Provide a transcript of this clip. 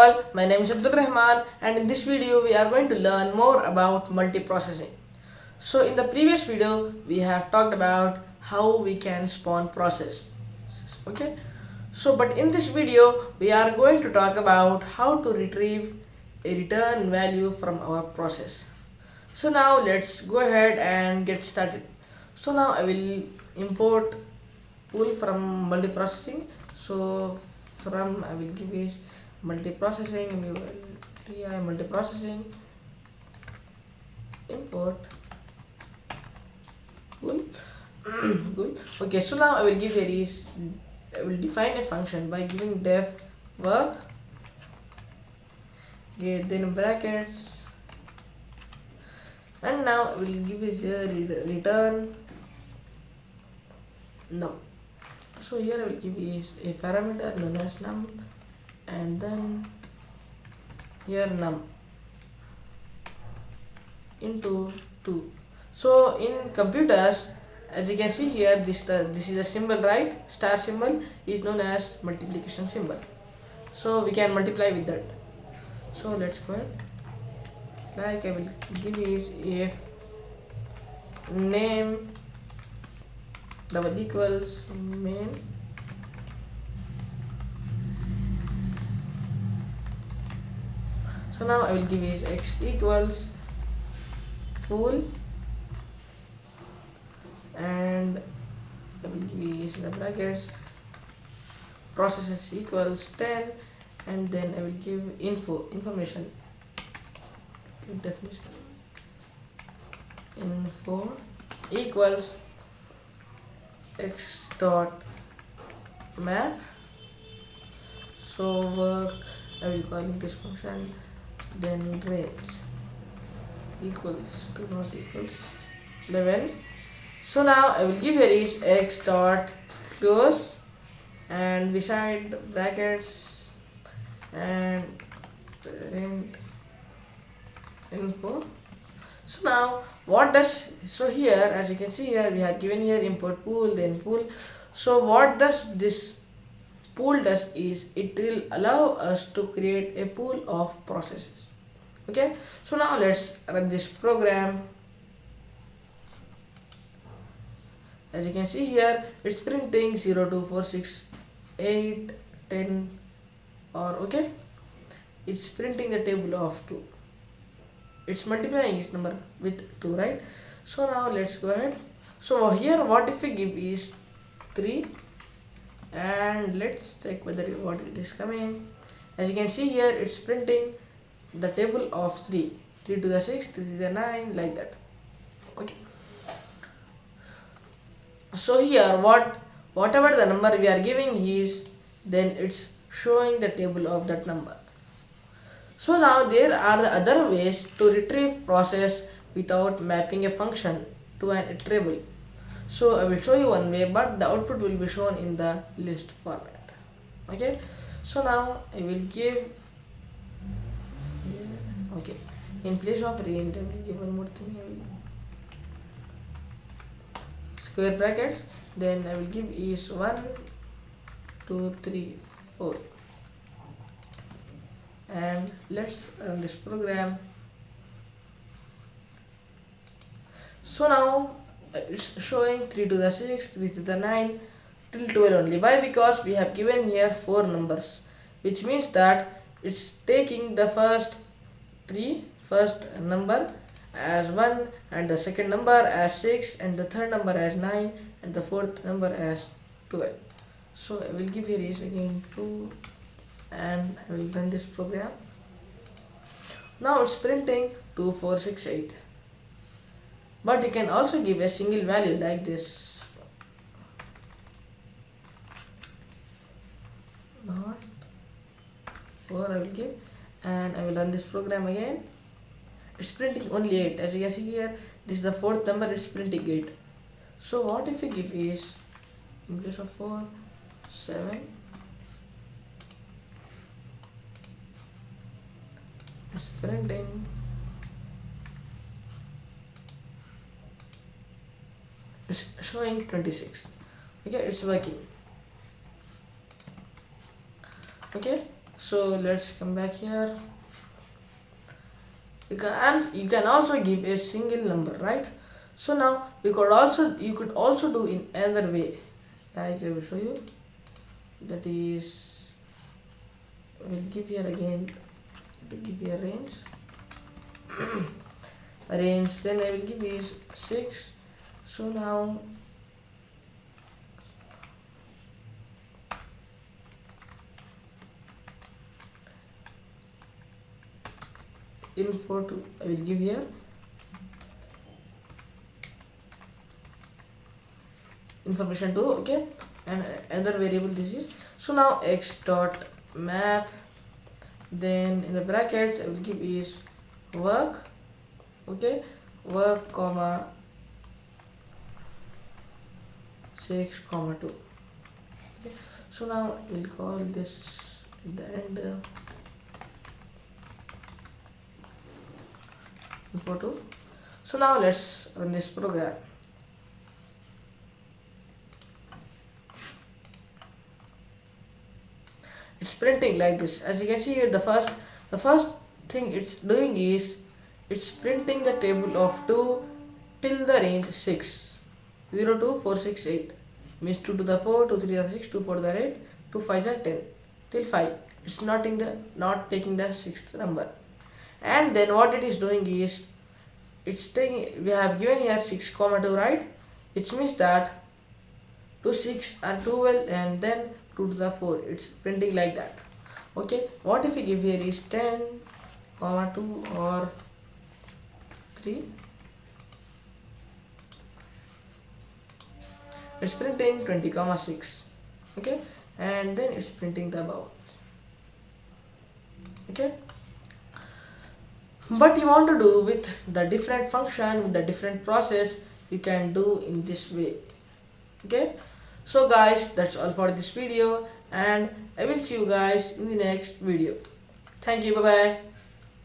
all, my name is Abdul Rahman and in this video we are going to learn more about multiprocessing. So in the previous video we have talked about how we can spawn process. Okay. So but in this video we are going to talk about how to retrieve a return value from our process. So now let's go ahead and get started. So now I will import pool from multiprocessing. So from I will give is multiprocessing, multiprocessing import pool. Good. Okay, so now I will give here is I will define a function by giving def work, okay, then brackets, and now I will give is here return num. So here I will give is a parameter known as num, and then here num into 2. So in computers, as you can see here, this is a symbol, right? Star symbol is known as multiplication symbol. So we can multiply with that. So let's go ahead. Like I will give is if name double equals main, so now I will give is x equals pool, and I will give is in the brackets processes equals 10, and then I will give information, definition info equals x dot map. So work I will calling this function, then range equals to not equals 11. So now I will give here is x dot close and beside brackets and parent info. So now what does, so here as you can see here we have given here import pool, then pool. So what does this pool does is it will allow us to create a pool of processes. Okay, so now let's run this program. As you can see here, it's printing 0, 2, 4, 6, 8, 10, or okay, it's printing the table of 2. It's multiplying its number with 2, right? So now let's go ahead. So here what if we give is 3, and let's check whether what it is coming. As you can see here, it's printing the table of 3 to the 6, 3 to the 9, like that. Okay, so here whatever the number we are giving is, then it's showing the table of that number. So now there are the other ways to retrieve process without mapping a function to an iterable. So I will show you one way, but the output will be shown in the list format. Okay, so now I will give here, okay, in place of range I will give one more thing. I will square brackets, then I will give is 1, 2, 3, 4, and let's run this program. So now it's showing 3 to the 6, 3 to the 9 till 12 only. Why? Because we have given here 4 numbers, which means that it's taking the first number as 1, and the second number as 6, and the third number as 9, and the fourth number as 12. So I will give here is again 2, and I will run this program. Now it's printing 2, 4, 6, 8. But you can also give a single value like this. Not 4 I will give, and I will run this program again. It's printing only 8. As you can see here, this is the fourth number, it's printing 8. So what if we give is in place of 4, 7, it's printing, it's showing 26. Okay, it's working. Okay, So let's come back here. You can also give a single number, right? So now you could also do in another way, like I will show you. That is, we'll give here again, to give here range, then I will give is 6. So now info to, I will give here information to, okay, and another variable this is. So now x dot map, then in the brackets I will give is work, okay, work comma 6 comma 2, okay. So now we'll call this at the end info 2. So now let's run this program. It's printing like this. As you can see here, the first thing it's doing is it's printing the table of 2 till the range 6. 0 2 4 6 8 means 2 to the 4, 2 3 to the 6, 2 4 to the 8, 2 5 to the 10 till 5. It's not taking the sixth number. And then what it is doing is it's taking, we have given here 6 comma 2, right? Which means that 2 6 are 12 and then 2 to the 4. It's printing like that. Okay, what if we give here is 10 comma 2 or 3? It's printing 20 comma 6. Okay, and then it's printing the above. Okay, but you want to do with the different function, with the different process, you can do in this way. Okay, so guys, that's all for this video, and I will see you guys in the next video. Thank you, bye bye.